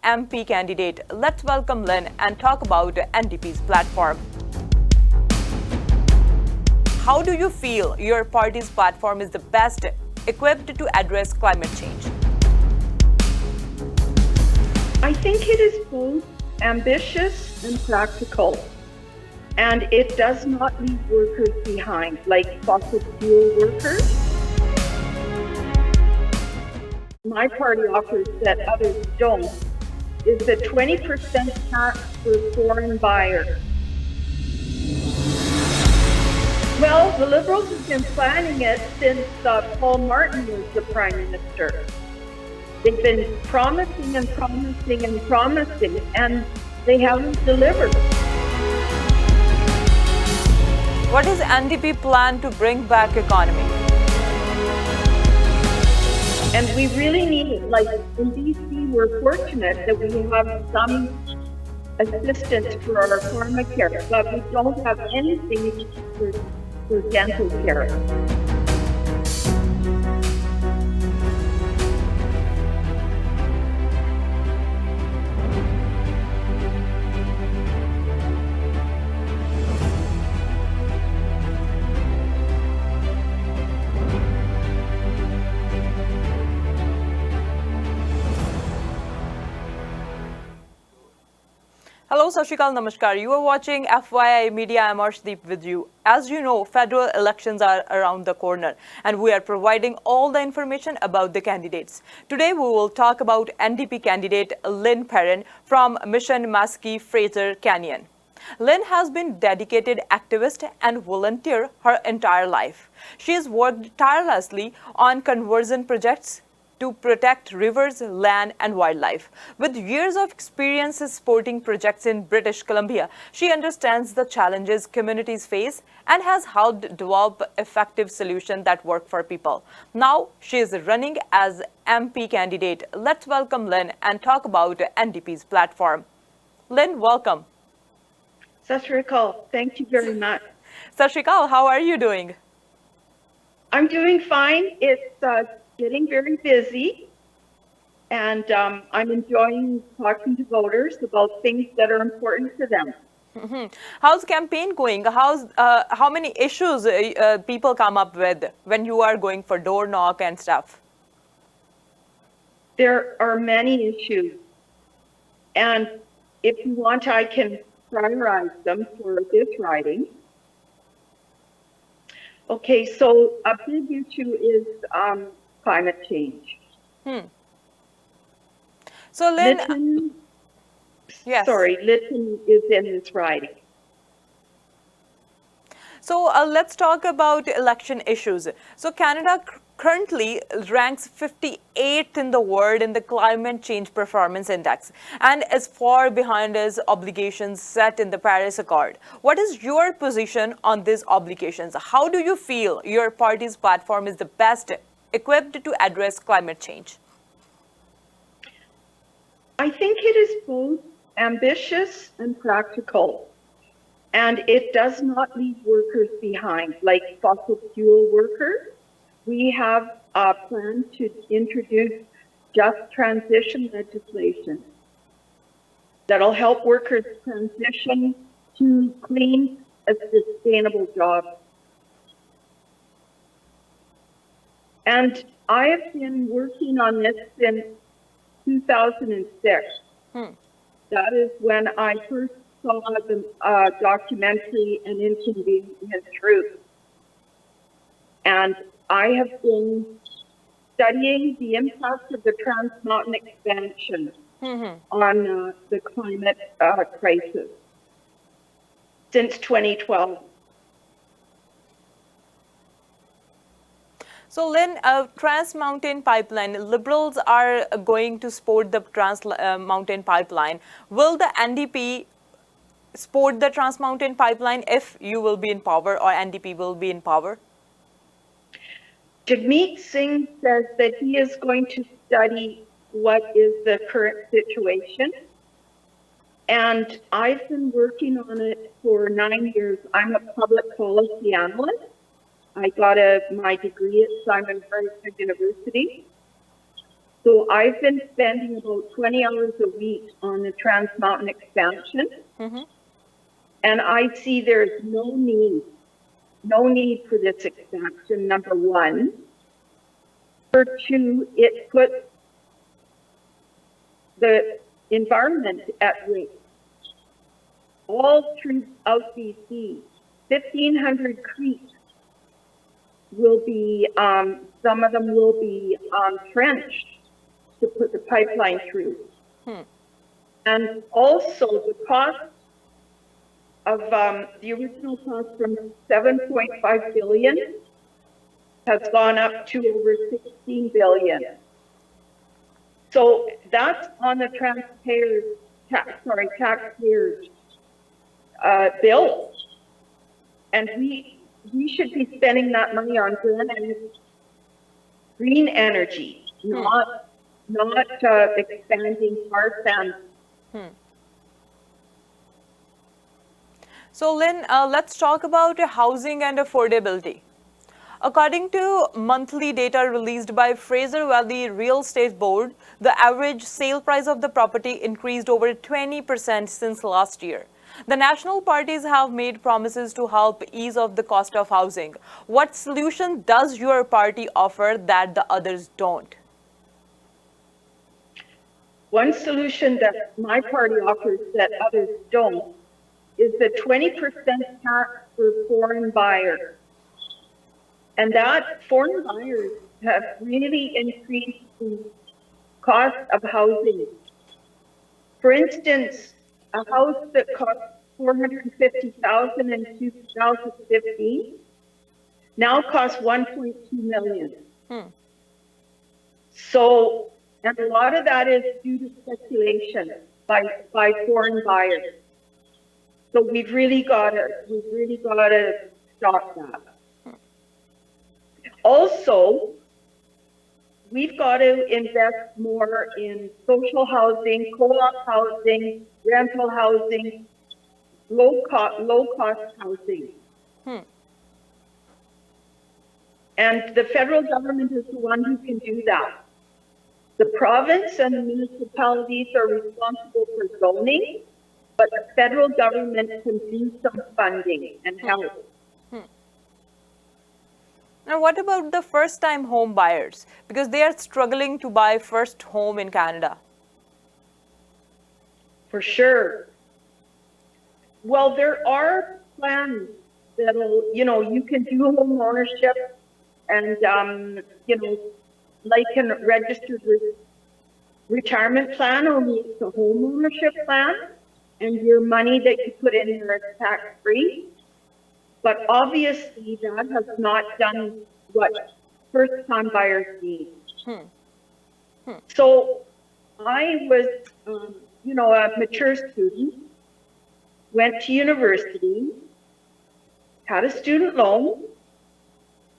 MP candidate. Let's welcome Lynn and talk about NDP's platform. How do you feel your party's platform is the best equipped to address climate change? I think it is both ambitious and practical, and it does not leave workers behind, like fossil fuel workers. My party offers that others don't is the 20% tax for foreign buyers. Well, the Liberals have been planning it since Paul Martin was the Prime Minister. They've been promising and promising and promising, and they haven't delivered. What is NDP plan to bring back economy? And we really need it. Like in BC, we're fortunate that we have some assistance for our pharmacare, but we don't have anything for dental care. Hello, Sat Shri Akal, Namaskar. You are watching FYI Media. I'm Arshdeep with you. As you know, federal elections are around the corner and we are providing all the information about the candidates. Today we will talk about NDP candidate Lynn Perrin from Mission Maskey Fraser Canyon. Lynn has been dedicated activist and volunteer her entire life. She has worked tirelessly on conversion projects to protect rivers, land and wildlife. With years of experience supporting projects in British Columbia, she understands the challenges communities face and has helped develop effective solutions that work for people. Now she is running as MP candidate. Let's welcome Lynn and talk about NDP's platform. Lynn, welcome. Sat Shri Akal, thank you very much. Sat Shri Akal, how are you doing? I'm doing fine. It's getting very busy, and I'm enjoying talking to voters about things that are important to them. How's campaign going? How many issues people come up with when you are going for door knock and stuff? There are many issues, and if you want, I can prioritize them for this riding. Okay, so a big issue is climate change. So Lynn, Lytton, yes. Lytton is in this riding. So let's talk about election issues. So Canada currently ranks 58th in the world in the Climate Change Performance Index and is far behind its obligations set in the Paris Accord. What is your position on these obligations? How do you feel your party's platform is the best equipped to address climate change? I think it is both ambitious and practical, and it does not leave workers behind, like fossil fuel workers. We have a plan to introduce just transition legislation that'll help workers transition to clean and sustainable jobs. And I have been working on this since 2006. That is when I first saw the documentary An Inconvenient Truth. And I have been studying the impact of the Trans Mountain expansion on the climate crisis since 2012. So Lynn, Trans Mountain Pipeline, Liberals are going to support the Trans Mountain Pipeline. Will the NDP support the Trans Mountain Pipeline if you will be in power or NDP will be in power? Jagmeet Singh says that he is going to study what is the current situation. And I've been working on it for 9 years. I'm a public policy analyst. I got my degree at Simon Fraser University. So I've been spending about 20 hours a week on the Trans Mountain expansion, and I see there's no need for this expansion, number one. Number two, it puts the environment at risk. All throughout BC, 1,500 creeks will be, some of them will be trenched to put the pipeline through. And also the cost of the original cost from 7.5 billion has gone up to over 16 billion. So that's on the taxpayers' bill. And we should be spending that money on green energy, not expanding tar sands. So Lynn, let's talk about housing and affordability. According to monthly data released by Fraser Valley Real Estate Board, the average sale price of the property increased over 20% since last year. The national parties have made promises to help ease off the cost of housing. What solution does your party offer that the others don't? One solution that my party offers that others don't is the 20% tax for foreign buyers. And that foreign buyers have really increased the cost of housing. For instance, a house that cost $450,000 in 2015 now costs $1.2 million. So, and a lot of that is due to speculation by foreign buyers. So we've really got to stop that. Also, we've got to invest more in social housing, co-op housing, rental housing, low-cost housing. And the federal government is the one who can do that. The province and the municipalities are responsible for zoning, but the federal government can do some funding and help. Now, what about the first-time home buyers? Because they are struggling to buy first home in Canada. For sure. Well, there are plans that'll, you can do home ownership and, like a registered retirement plan, only it's a home ownership plan, and your money that you put in there is tax-free. But obviously, that has not done what first-time buyers need. So I was, a mature student, went to university, had a student loan.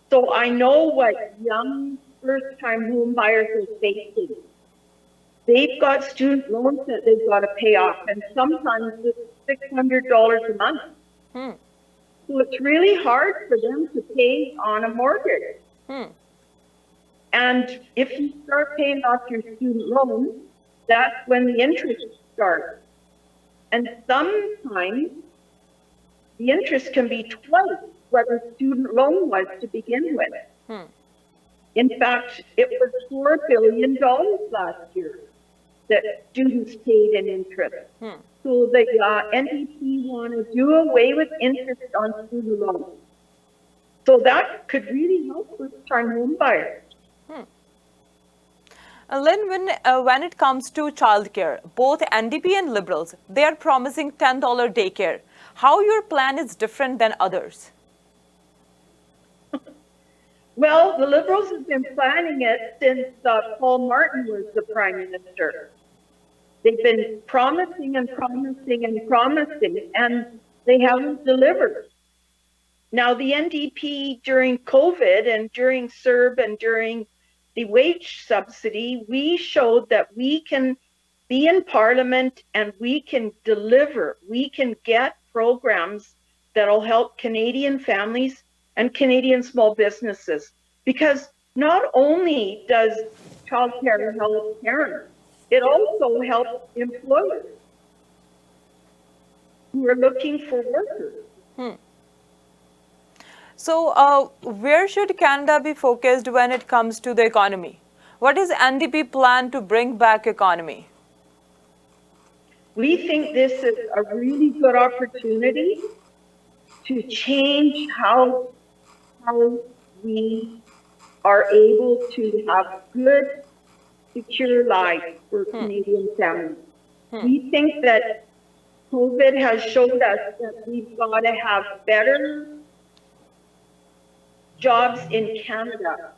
So I know what young first-time home buyers are facing. They've got student loans that they've got to pay off, and sometimes it's $600 a month. So it's really hard for them to pay on a mortgage. And if you start paying off your student loan, that's when the interest starts. And sometimes the interest can be twice what the student loan was to begin with. In fact, it was $4 billion last year that students paid in interest. So the NDP want to do away with interest on student loans. So that could really help first-time home buyers. Lynn, when it comes to childcare, both NDP and Liberals, they are promising $10 daycare. How your plan is different than others? Well, the Liberals have been planning it since Paul Martin was the Prime Minister. They've been promising and promising and promising, and they haven't delivered. Now, the NDP during COVID and during CERB and during the wage subsidy, we showed that we can be in Parliament and we can deliver. We can get programs that'll help Canadian families and Canadian small businesses. Because not only does child care helps parents. It also helps employers who are looking for workers. So, where should Canada be focused when it comes to the economy? What is NDP plan to bring back economy? We think this is a really good opportunity to change how we are able to have good, secure lives for Canadian families. We think that COVID has showed us that we've got to have better jobs in Canada,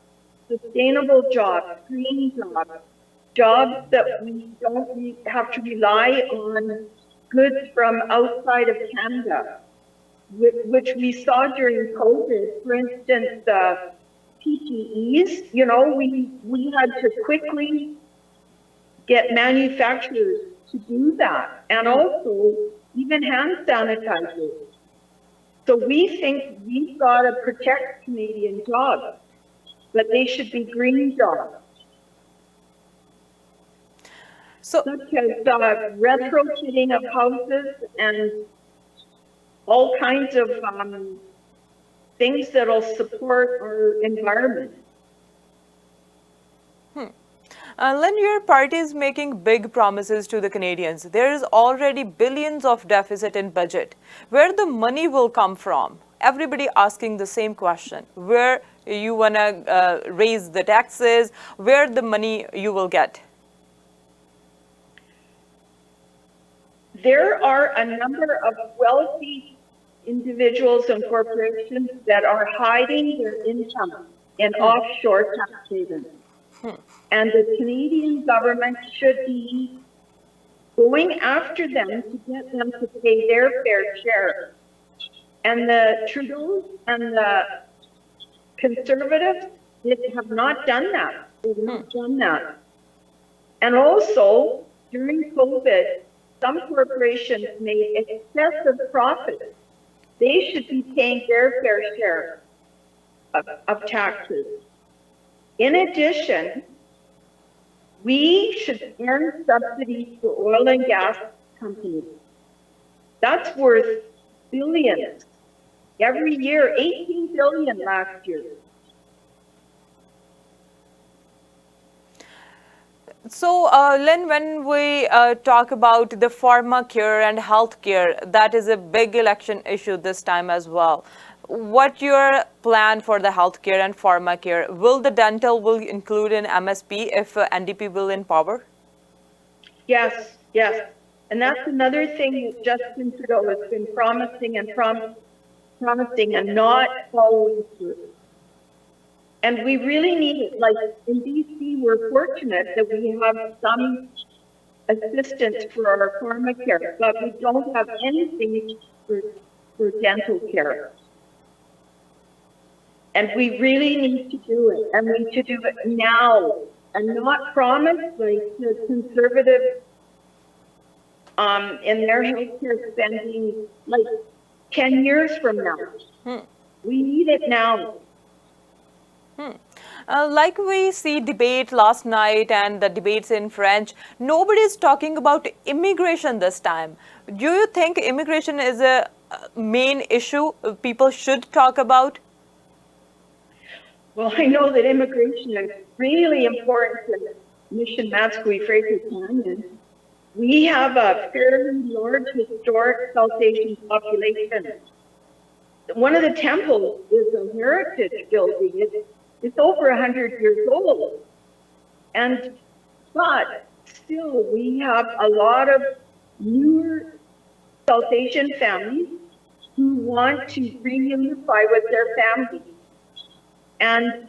sustainable jobs, green jobs, jobs that we don't have to rely on goods from outside of Canada, which we saw during COVID. For instance, PPEs, you know, we had to quickly get manufacturers to do that, and also even hand sanitizers. So we think we've got to protect Canadian jobs, but they should be green jobs. So, Such as retrofitting of houses and all kinds of things that will support our environment. Lynn, your party is making big promises to the Canadians. There is already billions of deficit in budget. Where the money will come from? Everybody asking the same question. Where you want to raise the taxes? Where the money you will get? There are a number of wealthy individuals and corporations that are hiding their income in offshore tax havens. And the Canadian government should be going after them to get them to pay their fair share. And the Trudeau and the Conservatives have not done that. They've not done that. And also, during COVID, some corporations made excessive profits. They should be paying their fair share of taxes. In addition, we should end subsidies for oil and gas companies. That's worth billions. Every year, 18 billion last year. So, Lynn, when we talk about the pharmacare and healthcare, that is a big election issue this time as well. What your plan for the healthcare and pharmacare? Will the dental will include an MSP if NDP will in power? Yes, yes. And that's another thing that Justin Trudeau has been promising and promising and not following through. And we really need it. Like in BC, we're fortunate that we have some assistance for our pharmacare, but we don't have anything for dental care. And we really need to do it, and we need to do it now, and not promise like the Conservatives in their healthcare spending like 10 years from now. We need it now. Like we see debate last night and the debates in French, nobody is talking about immigration this time. Do you think immigration is a main issue people should talk about? Well, I know that immigration is really important to Mission Matsqui Fraser Canyon. We have a fairly large historic South Asian population. One of the temples is a heritage building. It's over 100 years old. But still, we have a lot of newer South Asian families who want to reunify with their families. And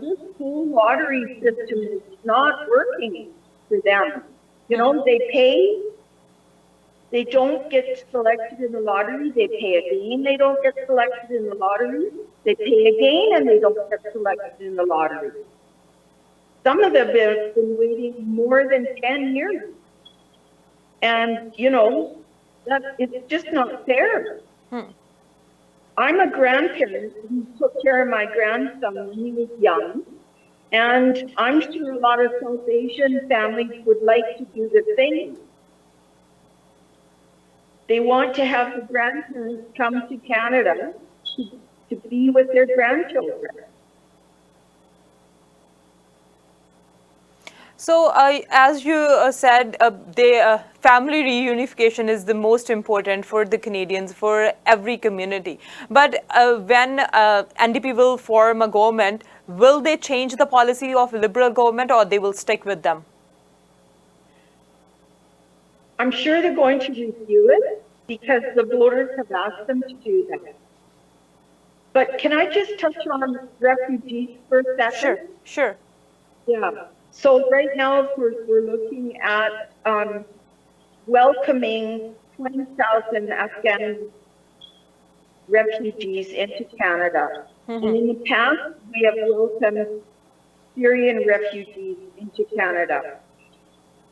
this whole lottery system is not working for them. You know, they pay, they don't get selected in the lottery, they pay again, they don't get selected in the lottery, they pay again, and they don't get selected in the lottery. Some of them have been waiting more than 10 years. And, you know, it's just not fair. I'm a grandparent who took care of my grandson when he was young. And I'm sure a lot of South Asian families would like to do the same. They want to have the grandparents come to Canada to be with their grandchildren. So, as you said, the family reunification is the most important for the Canadians, for every community. But when NDP will form a government, will they change the policy of Liberal government, or they will stick with them? I'm sure they're going to review it because the voters have asked them to do that. But can I just touch on refugees for a second? Sure, sure. Yeah. So right now, of course, we're looking at welcoming 20,000 Afghan refugees into Canada. And in the past, we have welcomed Syrian refugees into Canada.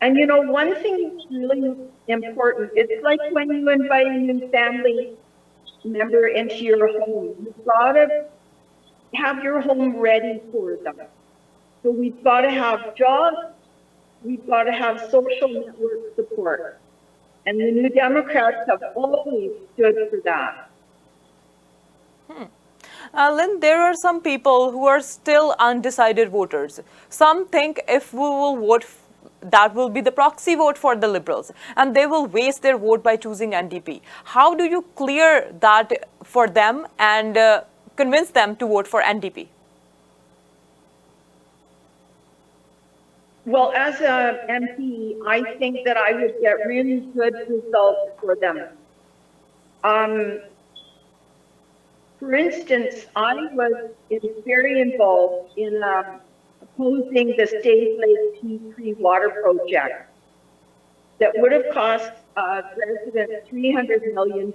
And you know, one thing that's really important, it's like when you invite a new family member into your home, you've got to have your home ready for them. So we've got to have jobs, we've got to have social network support. And the New Democrats have always stood for that. Lynn, there are some people who are still undecided voters. Some think if we will vote, that will be the proxy vote for the Liberals, and they will waste their vote by choosing NDP. How do you clear that for them and convince them to vote for NDP? Well, as an MP, I think that I would get really good results for them. For instance, I was very involved in opposing the State Lake P3 water project that would have cost residents $300 million,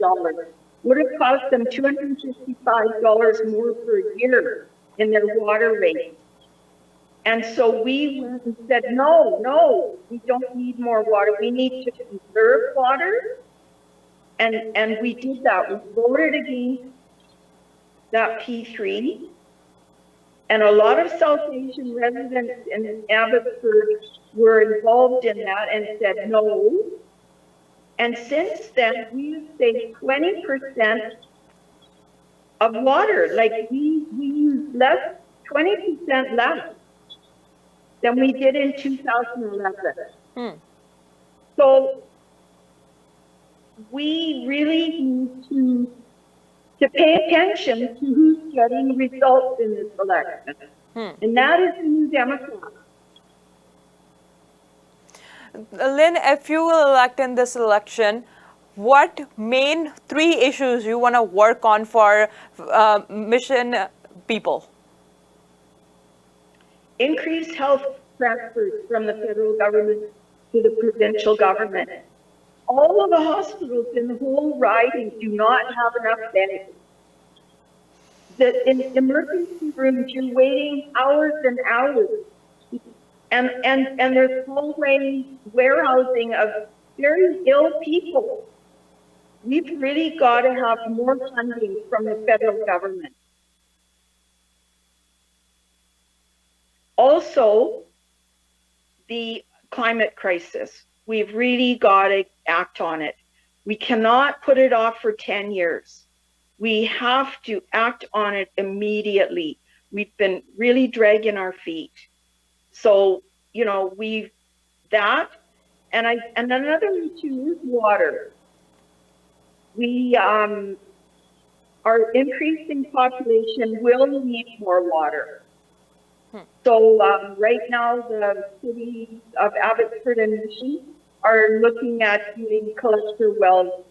would have cost them $255 more per year in their water rate. And so we went and said, no, we don't need more water. We need to conserve water. And we did that. We voted against that P3. And a lot of South Asian residents in Abbotsford were involved in that and said no. And since then, we've saved 20% of water. Like we use 20% less than we did in 2011. So we really need to pay attention to who's getting results in this election. And that is the New Democrats. Lynn, if you will elect in this election, what main 3 issues you want to work on for mission people? Increased health transfers from the federal government to the provincial government. All of the hospitals in the whole riding do not have enough beds. In emergency rooms, you're waiting hours and hours. And there's always warehousing of very ill people. We've really got to have more funding from the federal government. Also, the climate crisis. We've really got to act on it. We cannot put it off for 10 years. We have to act on it immediately. We've been really dragging our feet. So, you know, and another issue is water. We, our increasing population will need more water. So right now, the city of Abbotsford and Mission are looking at doing collector wells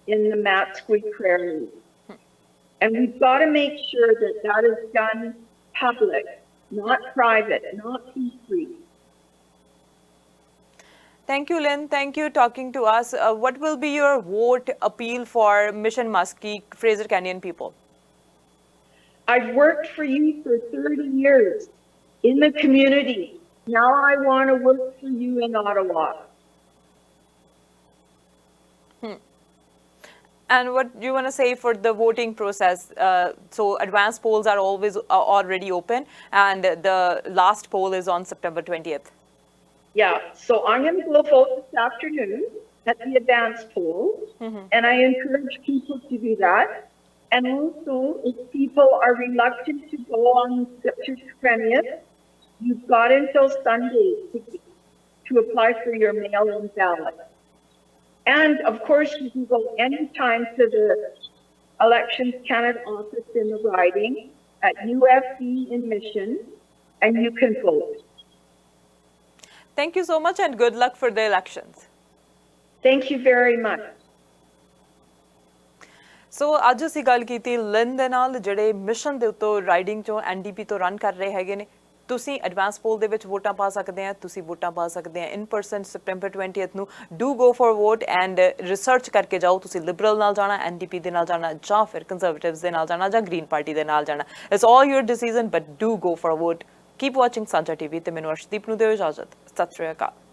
in the Matsqui Prairie. And we've got to make sure that that is done public, not private, not P3. Thank you, Lynn. Thank you talking to us. What will be your vote appeal for Mission Muskie, Fraser Canyon people? I've worked for you for 30 years in the community. Now I want to work for you in Ottawa. And what do you want to say for the voting process? So advanced polls are always already open, and the last poll is on September 20th. Yeah, so I'm going to go vote this afternoon at the advanced poll, and I encourage people to do that. And also, if people are reluctant to go on September 20th, you've got until Sunday to apply for your mail-in ballot. And of course, you can go anytime to the Elections Canada office in the riding at UFB in Mission, and you can vote. Thank you so much and good luck for the elections. Thank you very much. ਸੋ ਅੱਜ ਅਸੀਂ ਗੱਲ ਕੀਤੀ Lynn ਦੇ ਨਾਲ ਜਿਹੜੇ mission ਦੇ ਉੱਤੋਂ riding ਚੋਂ ਐਨਡੀਪੀ ਤੋਂ ਰਨ ਕਰ ਰਹੇ ਹੈਗੇ ਨੇ ਤੁਸੀਂ ਐਡਵਾਂਸ ਪੋਲ ਦੇ ਵਿੱਚ ਵੋਟਾਂ ਪਾ ਸਕਦੇ ਆ ਤੁਸੀਂ ਵੋਟਾਂ ਪਾ ਸਕਦੇ ਆ ਇਨ ਪਰਸਨ ਸੈਪਟੈਂਬਰ 20th ਨੂੰ do go for vote and research ਕਰਕੇ ਜਾਓ ਤੁਸੀਂ ਲਿਬਰਲ ਨਾਲ ਜਾਣਾ ਐਨਡੀਪੀ ਦੇ ਨਾਲ ਜਾਣਾ ਜਾਂ ਫਿਰ ਕੰਜ਼ਰਵੇਟਿਵਸ ਦੇ ਨਾਲ ਜਾਣਾ ਜਾਂ ਗ੍ਰੀਨ ਪਾਰਟੀ ਦੇ ਨਾਲ ਜਾਣਾ it's all your decision but do go for vote keep watching ਸਾਂਝਾ ਟੀਵੀ ਤੇ ਮੈਨੂੰ ਅਰਸ਼ਦੀਪ ਨੂੰ ਦਿਓ ਇਜਾਜ਼ਤ ਸਤਿ ਸ਼੍ਰੀ ਅਕਾਲ